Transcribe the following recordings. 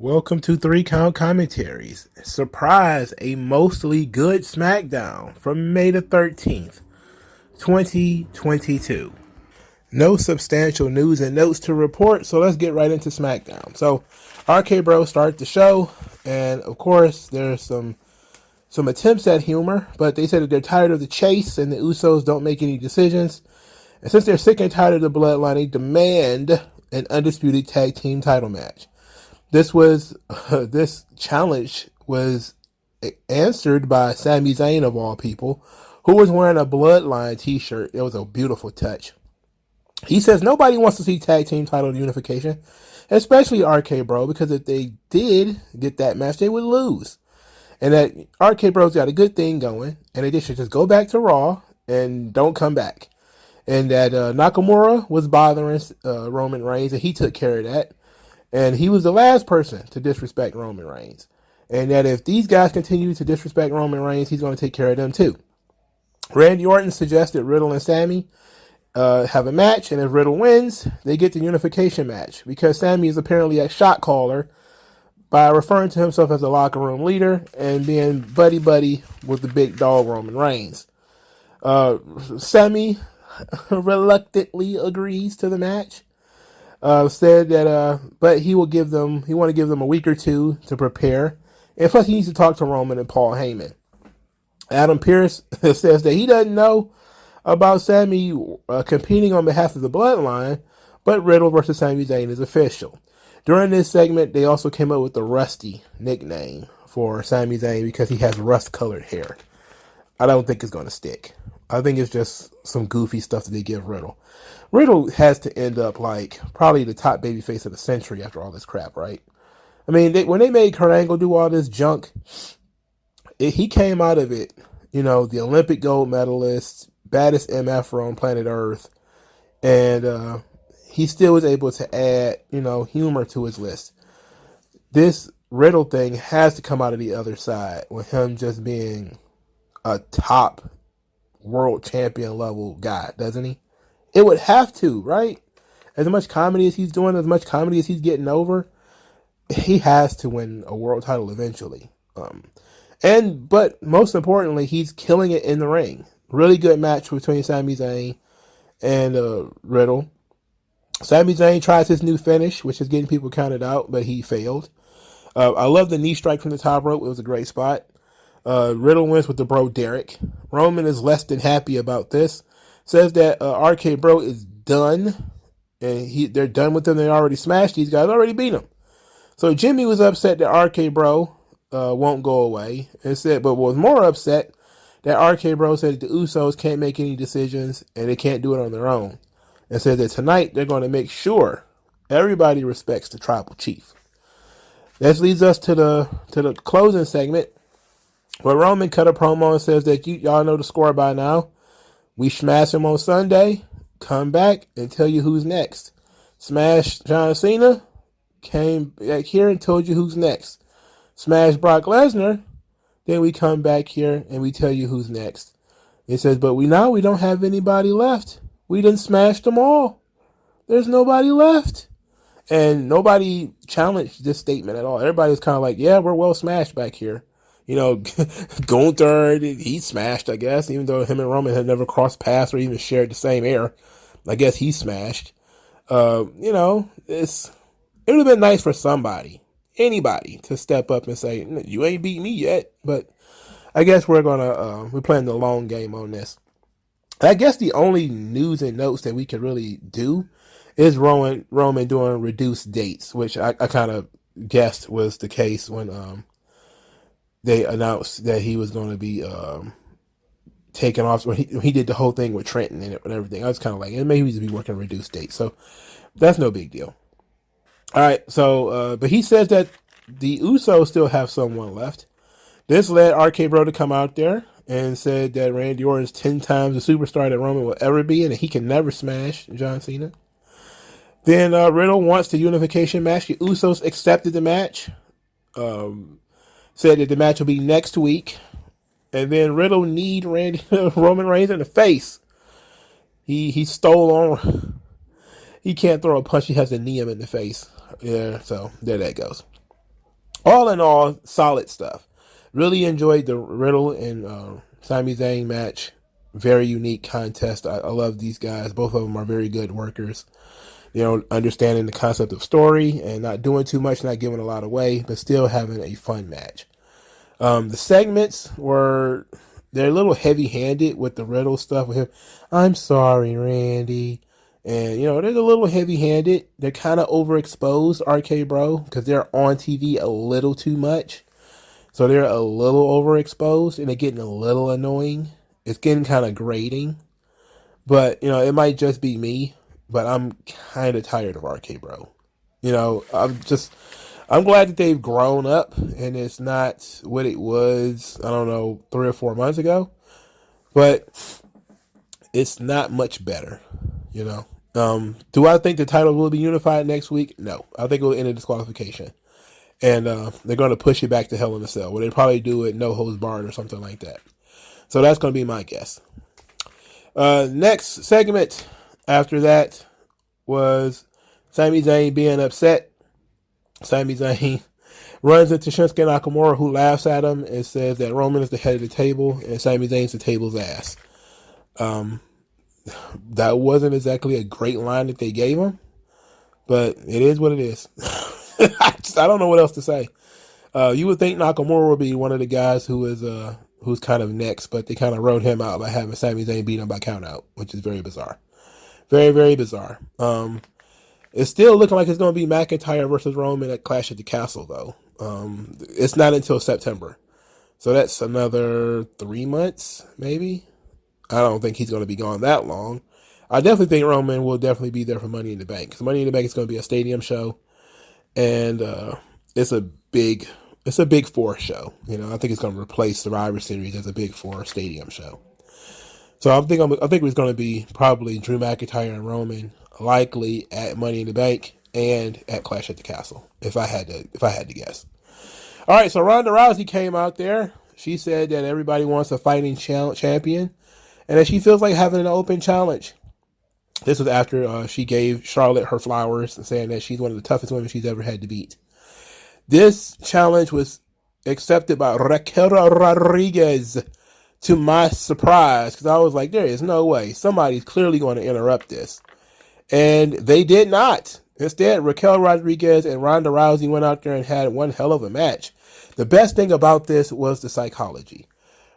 Welcome to 3 Count Commentaries. Surprise, a mostly good Smackdown from May the 13th, 2022. No substantial news and notes to report, so let's get right into Smackdown. So, RK Bro started the show, and of course, there's some attempts at humor, but they said that they're tired of the chase and the Usos don't make any decisions. And since they're sick and tired of the bloodline, they demand an undisputed tag team title match. This challenge was answered by Sami Zayn, of all people, who was wearing a Bloodline t-shirt. It was a beautiful touch. He says nobody wants to see tag team title unification, especially RK Bro, because if they did get that match, they would lose. And that RK Bro's got a good thing going, and they should just go back to Raw and don't come back. And that Nakamura was bothering Roman Reigns, and he took care of that. And he was the last person to disrespect Roman Reigns. And that if these guys continue to disrespect Roman Reigns, he's going to take care of them too. Randy Orton suggested Riddle and Sami have a match, and if Riddle wins, they get the unification match, because Sami is apparently a shot caller by referring to himself as a locker room leader and being buddy-buddy with the big dog Roman Reigns. Sami reluctantly agrees to the match. Said that, but he want to give them a week or two to prepare. And plus he needs to talk to Roman and Paul Heyman. Adam Pearce says that he doesn't know about Sami competing on behalf of the Bloodline, but Riddle versus Sami Zayn is official. During this segment, they also came up with the Rusty nickname for Sami Zayn because he has rust-colored hair. I don't think it's going to stick. I think it's just some goofy stuff that they give Riddle. Riddle has to end up like probably the top babyface of the century after all this crap, right? I mean, when they made Kurt Angle do all this junk, he came out of it, the Olympic gold medalist, baddest MFer on planet Earth, and he still was able to add, humor to his list. This Riddle thing has to come out of the other side with him just being a top world champion level guy, doesn't he? It would have to, right? As much comedy as he's doing, as much comedy as he's getting over, he has to win a world title eventually. But most importantly, he's killing it in the ring. Really good match between Sami Zayn and Riddle. Sami Zayn tries his new finish, which is getting people counted out, but he failed. I love the knee strike from the top rope. It was a great spot. Riddle wins with the bro Derek. Roman is less than happy about this. Says that RK Bro is done, and they're done with him. They already smashed these guys, already beat them. So Jimmy was upset that RK Bro won't go away, and said, but was more upset that RK Bro said that the Usos can't make any decisions and they can't do it on their own, and said that tonight they're going to make sure everybody respects the tribal chief. This leads us to the closing segment, where Roman cut a promo and says that y'all know the score by now. We smash him on Sunday, come back and tell you who's next. Smash John Cena, came back here and told you who's next. Smash Brock Lesnar, then we come back here and we tell you who's next. It says, but we don't have anybody left. We done smashed them all. There's nobody left. And nobody challenged this statement at all. Everybody was kind of like, yeah, we're well smashed back here. Gunther, he smashed, I guess, even though him and Roman had never crossed paths or even shared the same air. I guess he smashed. It would have been nice for anybody, to step up and say, you ain't beat me yet. But I guess we're playing the long game on this. I guess the only news and notes that we could really do is Roman doing reduced dates, which I kind of guessed was the case when they announced that he was going to be taken off. When he did the whole thing with Trenton and everything. I was kind of like, maybe he's be working reduced dates. So that's no big deal. All right. So, but he says that the Usos still have someone left. This led RK Bro to come out there and said that Randy Orton is 10 times the superstar that Roman will ever be, and he can never smash John Cena. Then Riddle wants the unification match. The Usos accepted the match. Said that the match will be next week. And then Riddle kneed Roman Reigns in the face. He stole on. He can't throw a punch. He has to knee him in the face. Yeah, so there that goes. All in all, solid stuff. Really enjoyed the Riddle and Sami Zayn match. Very unique contest. I love these guys. Both of them are very good workers. You know, understanding the concept of story and not doing too much, not giving a lot away, but still having a fun match. The segments were, they're a little heavy-handed with the Riddle stuff with him. I'm sorry, Randy. And, you know, they're a little heavy-handed. They're kind of overexposed, RK Bro, because they're on TV a little too much. So they're a little overexposed, and they're getting a little annoying. It's getting kind of grating. But, you know, it might just be me, but I'm kind of tired of RK Bro. You know, I'm glad that they've grown up, and it's not what it was, I don't know, 3 or 4 months ago. But it's not much better, you know. Do I think the title will be unified next week? No. I think it will end in disqualification. And they're going to push it back to Hell in a Cell, where they probably do it no holds barred or something like that. So that's going to be my guess. Next segment after that was Sami Zayn being upset. Sami Zayn runs into Shinsuke Nakamura, who laughs at him and says that Roman is the head of the table and Sami Zayn's the table's ass. That wasn't exactly a great line that they gave him, but it is what it is. I don't know what else to say. You would think Nakamura would be one of the guys who's kind of next, but they kind of wrote him out by having Sami Zayn beat him by count out, which is very bizarre. Very, very bizarre. It's still looking like it's going to be McIntyre versus Roman at Clash at the Castle, though. It's not until September. So that's another 3 months, maybe. I don't think he's going to be gone that long. I definitely think Roman will definitely be there for Money in the Bank. Because Money in the Bank is going to be a stadium show. And it's a big four show. You know, I think it's going to replace Survivor Series as a big four stadium show. So I think it's going to be probably Drew McIntyre and Roman, likely at Money in the Bank and at Clash at the Castle, if I had to guess. All right, so Ronda Rousey came out there. She said that everybody wants a fighting champion, and that she feels like having an open challenge. This was after she gave Charlotte her flowers, and saying that she's one of the toughest women she's ever had to beat. This challenge was accepted by Raquel Rodriguez, to my surprise, because I was like, there is no way. Somebody's clearly going to interrupt this. And they did not. Instead, Raquel Rodriguez and Ronda Rousey went out there and had one hell of a match. The best thing about this was the psychology.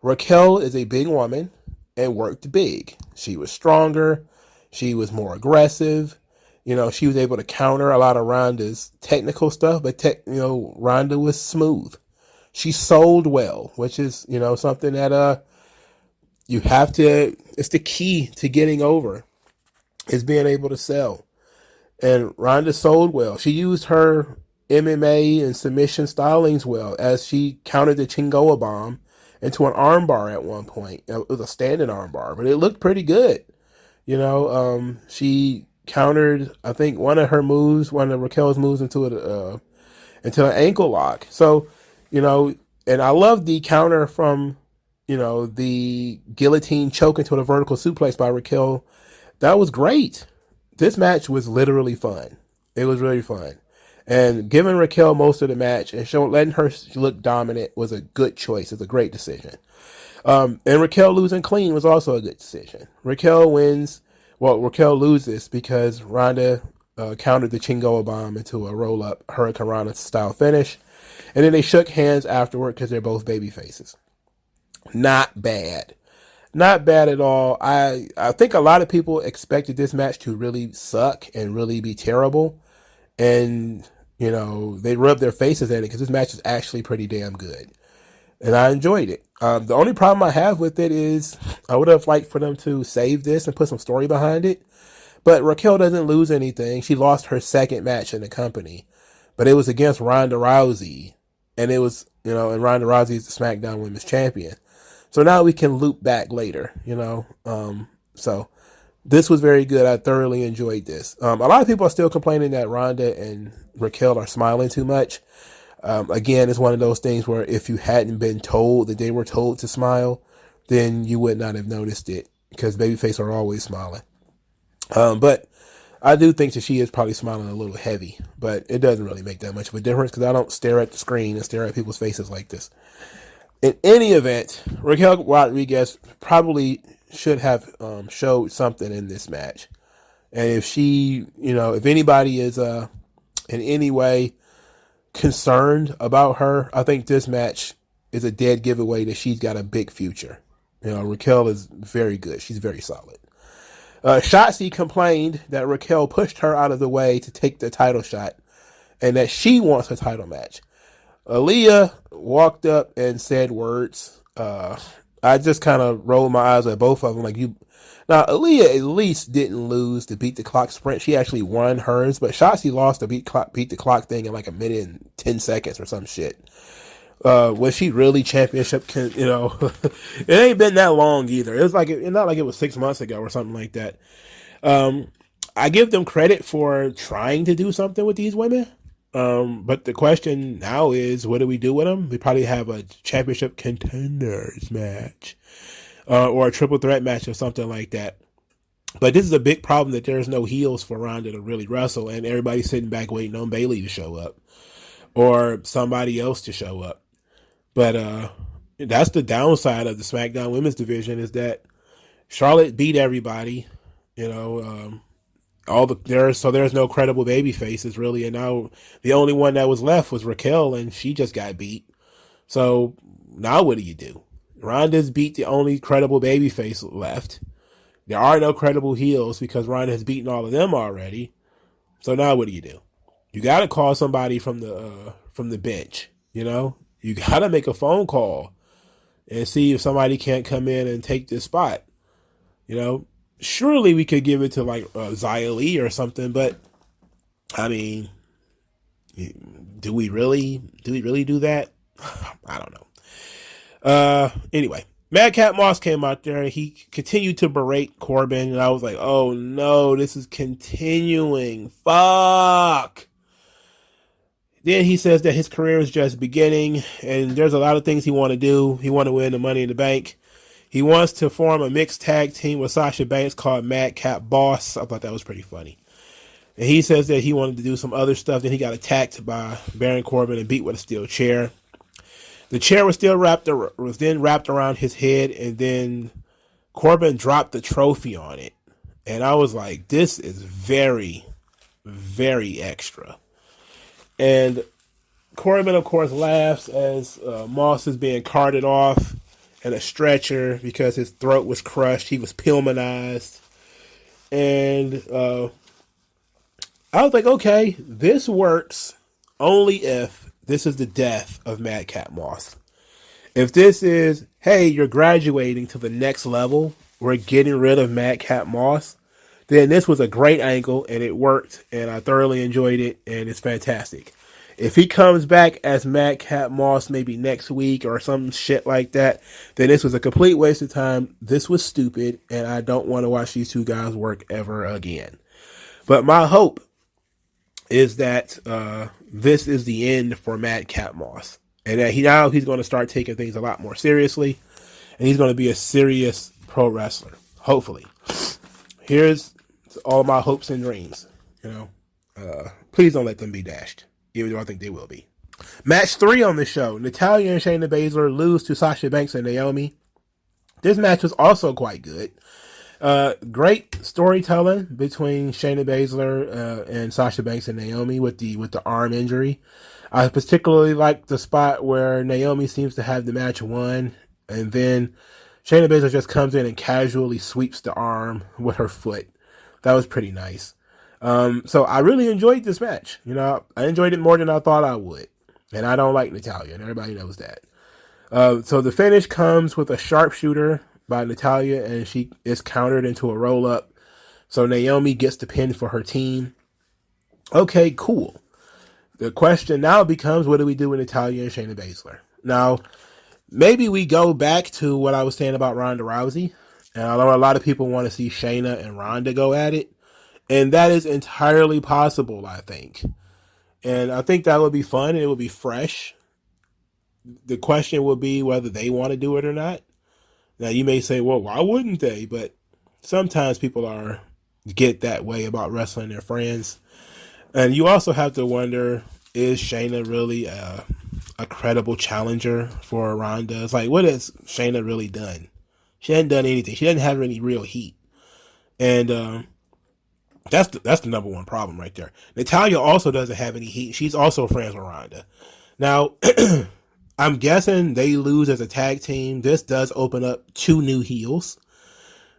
Raquel is a big woman and worked big. She was stronger. She was more aggressive. You know, she was able to counter a lot of Ronda's technical stuff, but Ronda was smooth. She sold well, which is, you know, something that you have to, it's the key to getting over, is being able to sell. And Ronda sold well. She used her MMA and submission stylings well, as she countered the Chingoa bomb into an armbar at one point. It was a standing armbar, but it looked pretty good. You know, she countered, I think, one of Raquel's moves into an ankle lock. So, you know, and I love the counter from, you know, the guillotine choke into a vertical suplex by Raquel. That was great. This match was literally fun. It was really fun. And giving Raquel most of the match and letting her look dominant was a good choice. It's a great decision. And Raquel losing clean was also a good decision. Raquel loses because Ronda countered the Chingoa bomb into a roll-up Hurricane Rana style finish. And then they shook hands afterward because they're both baby faces. Not bad. Not bad at all. I think a lot of people expected this match to really suck and really be terrible. And, you know, they rubbed their faces at it because this match is actually pretty damn good. And I enjoyed it. The only problem I have with it is I would have liked for them to save this and put some story behind it. But Raquel doesn't lose anything. She lost her second match in the company. But it was against Ronda Rousey. And it was, you know, and Ronda Rousey is the SmackDown Women's Champion. So now we can loop back later, you know. So this was very good. I thoroughly enjoyed this. A lot of people are still complaining that Ronda and Raquel are smiling too much. Again, it's one of those things where if you hadn't been told that they were told to smile, then you would not have noticed it, because babyface are always smiling. But I do think that she is probably smiling a little heavy, but it doesn't really make that much of a difference because I don't stare at the screen and stare at people's faces like this. In any event, Raquel Rodriguez probably should have showed something in this match. And if she, if anybody is in any way concerned about her, I think this match is a dead giveaway that she's got a big future. Raquel is very good. She's very solid. Shotzi complained that Raquel pushed her out of the way to take the title shot and that she wants a title match. Aaliyah walked up and said words. I just kind of rolled my eyes at both of them. Now, Aaliyah at least didn't lose the beat the clock sprint. She actually won hers, but Shotzi lost the beat the clock thing in like a minute and 10 seconds or some shit. Was she really championship? It ain't been that long either. It was not like it was 6 months ago or something like that. I give them credit for trying to do something with these women. But the question now is, what do we do with them? We probably have a championship contenders match, or a triple threat match or something like that. But this is a big problem that there's no heels for Ronda to really wrestle, and everybody's sitting back waiting on Bayley to show up or somebody else to show up. But that's the downside of the SmackDown women's division, is that Charlotte beat everybody. There's no credible baby faces really, and now the only one that was left was Raquel, and she just got beat. So now what do you do? Ronda's beat the only credible baby face left. There are no credible heels because Ronda has beaten all of them already. So now what do? You got to call somebody from the bench. You got to make a phone call and see if somebody can't come in and take this spot. Surely we could give it to like Xia Li or something, but I mean, do we really do that? I don't know. Anyway, Madcap Moss came out there and he continued to berate Corbin, and I was like, oh no, this is continuing. Fuck. Then he says that his career is just beginning and there's a lot of things he want to do. He want to win the Money in the Bank. He wants to form a mixed tag team with Sasha Banks called Madcap Boss. I thought that was pretty funny. And he says that he wanted to do some other stuff. Then he got attacked by Baron Corbin and beat with a steel chair. The chair was then wrapped around his head, and then Corbin dropped the trophy on it. And I was like, this is very, very extra. And Corbin, of course, laughs as Moss is being carted off in a stretcher because his throat was crushed. He was pulmonized. And I was like, okay, this works only if this is the death of Madcap Moss. If this is, hey, you're graduating to the next level, we're getting rid of Madcap Moss, then this was a great angle and it worked and I thoroughly enjoyed it and it's fantastic. If he comes back as Madcap Moss maybe next week or some shit like that, then this was a complete waste of time. This was stupid, and I don't want to watch these two guys work ever again. But my hope is that this is the end for Madcap Moss, and that he's going to start taking things a lot more seriously, and he's going to be a serious pro wrestler. Hopefully, here's all my hopes and dreams. Please don't let them be dashed. Even though I think they will be. Match 3 on the show. Natalya and Shayna Baszler lose to Sasha Banks and Naomi. This match was also quite good. Great storytelling between Shayna Baszler and Sasha Banks and Naomi with the arm injury. I particularly like the spot where Naomi seems to have the match won, and then Shayna Baszler just comes in and casually sweeps the arm with her foot. That was pretty nice. So I really enjoyed this match. I enjoyed it more than I thought I would. And I don't like Natalya, and everybody knows that. So the finish comes with a sharpshooter by Natalya, and she is countered into a roll-up. So Naomi gets the pin for her team. Okay, cool. The question now becomes, what do we do with Natalya and Shayna Baszler? Now, maybe we go back to what I was saying about Ronda Rousey. And I know a lot of people want to see Shayna and Ronda go at it. And that is entirely possible, I think. And I think that would be fun and it would be fresh. The question will be whether they want to do it or not. Now, you may say, well, why wouldn't they? But sometimes people are get that way about wrestling their friends. And you also have to wonder, is Shayna really a credible challenger for Ronda? It's like, what has Shayna really done? She hasn't done anything. She doesn't have any real heat. And that's the number one problem right there. Natalya also doesn't have any heat. She's also friends with Ronda. Now, I'm guessing they lose as a tag team. This does open up 2 new heels.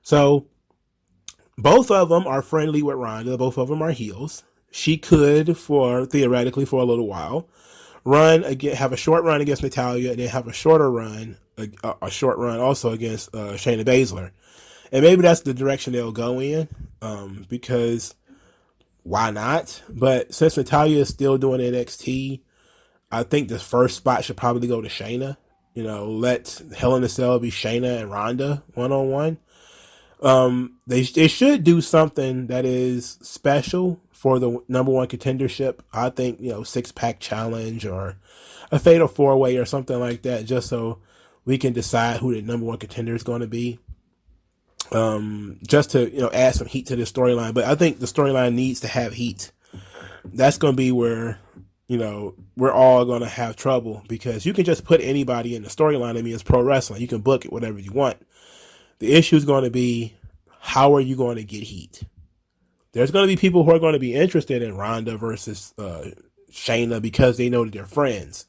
So both of them are friendly with Ronda. Both of them are heels. She could, theoretically, for a little while, have a short run against Natalya, and then have a shorter run, a short run also against Shayna Baszler. And maybe that's the direction they'll go in, because why not? But since Natalya is still doing NXT, I think the first spot should probably go to Shayna. Let Hell in a Cell be Shayna and Ronda one-on-one. They should do something that is special for the number one contendership. I think, 6-pack challenge or a fatal 4-way or something like that, just so we can decide who the number one contender is going to be. Just to, add some heat to this storyline. But I think the storyline needs to have heat. That's going to be where, we're all going to have trouble, because you can just put anybody in the storyline. I mean, it's pro wrestling. You can book it whatever you want. The issue is going to be, how are you going to get heat? There's going to be people who are going to be interested in Ronda versus Shayna because they know that they're friends.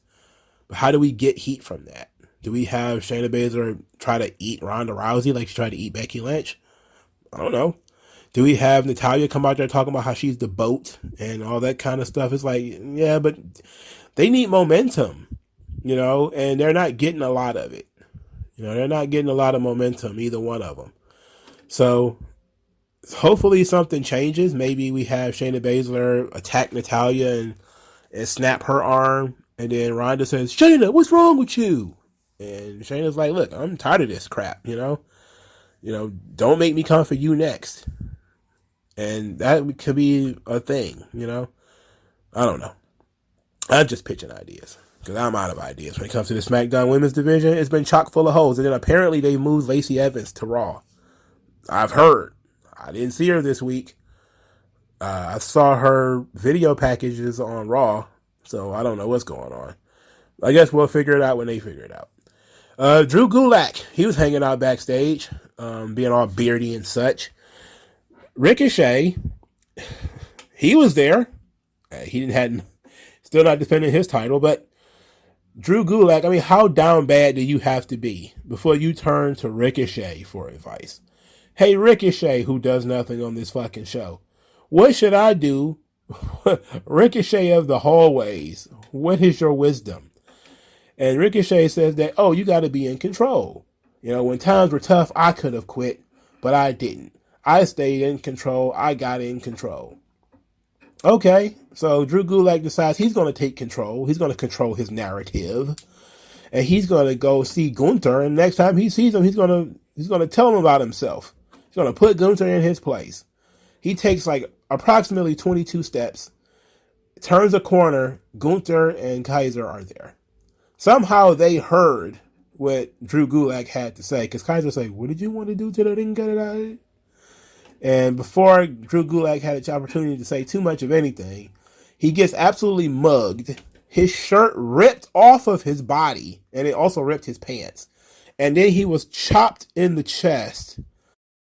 But how do we get heat from that? Do we have Shayna Baszler try to eat Ronda Rousey like she tried to eat Becky Lynch? I don't know. Do we have Natalya come out there talking about how she's the boat and all that kind of stuff? It's like, yeah, but they need momentum, and they're not getting a lot of it. They're not getting a lot of momentum, either one of them. So hopefully something changes. Maybe we have Shayna Baszler attack Natalya and snap her arm. And then Ronda says, Shayna, what's wrong with you? And Shayna's like, look, I'm tired of this crap, don't make me come for you next. And that could be a thing, I don't know. I'm just pitching ideas, because I'm out of ideas. When it comes to the SmackDown women's division, it's been chock full of holes. And then apparently they moved Lacey Evans to Raw. I've heard. I didn't see her this week. I saw her video packages on Raw, so I don't know what's going on. I guess we'll figure it out when they figure it out. Drew Gulak, he was hanging out backstage, being all beardy and such. Ricochet, he was there. He hadn't, still not defending his title, but Drew Gulak, I mean, how down bad do you have to be before you turn to Ricochet for advice? Hey, Ricochet, who does nothing on this fucking show, what should I do? Ricochet of the hallways, what is your wisdom? And Ricochet says that, you got to be in control. When times were tough, I could have quit, but I didn't. I stayed in control. I got in control. Okay, so Drew Gulak decides he's going to take control. He's going to control his narrative. And he's going to go see Gunther, and next time he sees him, he's going to tell him about himself. He's going to put Gunther in his place. He takes like approximately 22 steps, turns a corner, Gunther and Kaiser are there. Somehow they heard what Drew Gulak had to say, because Kaiser said, what did you want to do to the ring guy? And before Drew Gulak had an opportunity to say too much of anything, he gets absolutely mugged. His shirt ripped off of his body, and it also ripped his pants. And then he was chopped in the chest.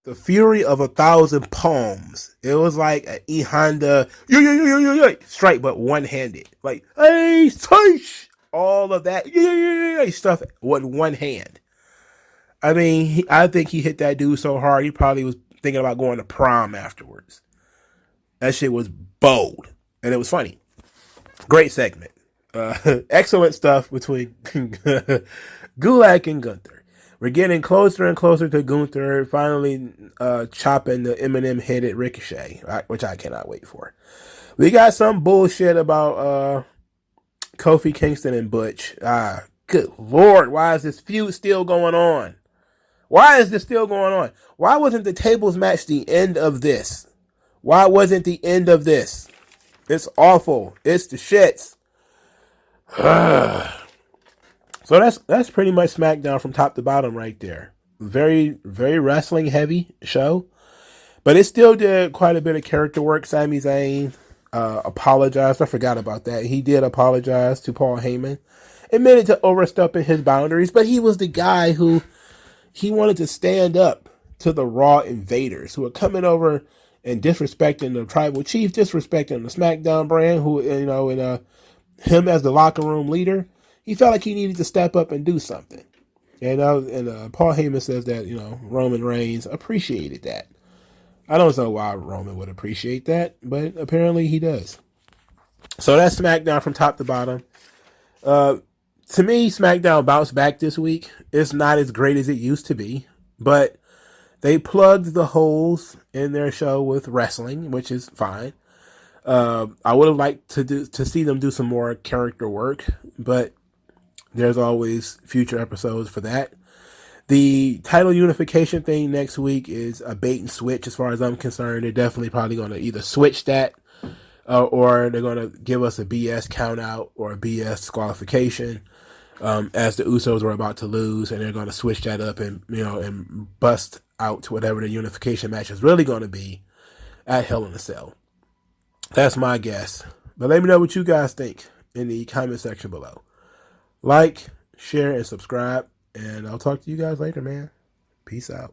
The fury of 1,000 palms. It was like an E Honda strike, but one-handed. Like, hey, swish! All of that stuff with one hand. I mean, I think he hit that dude so hard, he probably was thinking about going to prom afterwards. That shit was bold, and it was funny. Great segment. Excellent stuff between Gulak and Gunther. We're getting closer and closer to Gunther finally chopping the Eminem-headed Ricochet, which I cannot wait for. We got some bullshit about Kofi Kingston and Butch. Good Lord, why is this feud still going on? Why is this still going on? Why wasn't the tables match the end of this? Why wasn't the end of this? It's awful. It's the shits. So that's pretty much SmackDown from top to bottom right there. Very, very wrestling heavy show. But it still did quite a bit of character work. Sami Zayn apologized. I forgot about that. He did apologize to Paul Heyman. Admitted to overstepping his boundaries, but he was the guy who he wanted to stand up to the Raw invaders who are coming over and disrespecting the tribal chief, disrespecting the Smackdown brand, who, and him as the locker room leader. He felt like he needed to step up and do something. And Paul Heyman says that, Roman Reigns appreciated that. I don't know why Roman would appreciate that, but apparently he does. So that's SmackDown from top to bottom. To me, SmackDown bounced back this week. It's not as great as it used to be, but they plugged the holes in their show with wrestling, which is fine. I would have liked to see them do some more character work, but there's always future episodes for that. The title unification thing next week is a bait and switch as far as I'm concerned. They're definitely probably going to either switch that or they're going to give us a BS count out or a BS disqualification as the Usos were about to lose, and they're going to switch that up and bust out to whatever the unification match is really going to be at Hell in a Cell. That's my guess. But let me know what you guys think in the comment section below. Like, share, and subscribe. And I'll talk to you guys later, man. Peace out.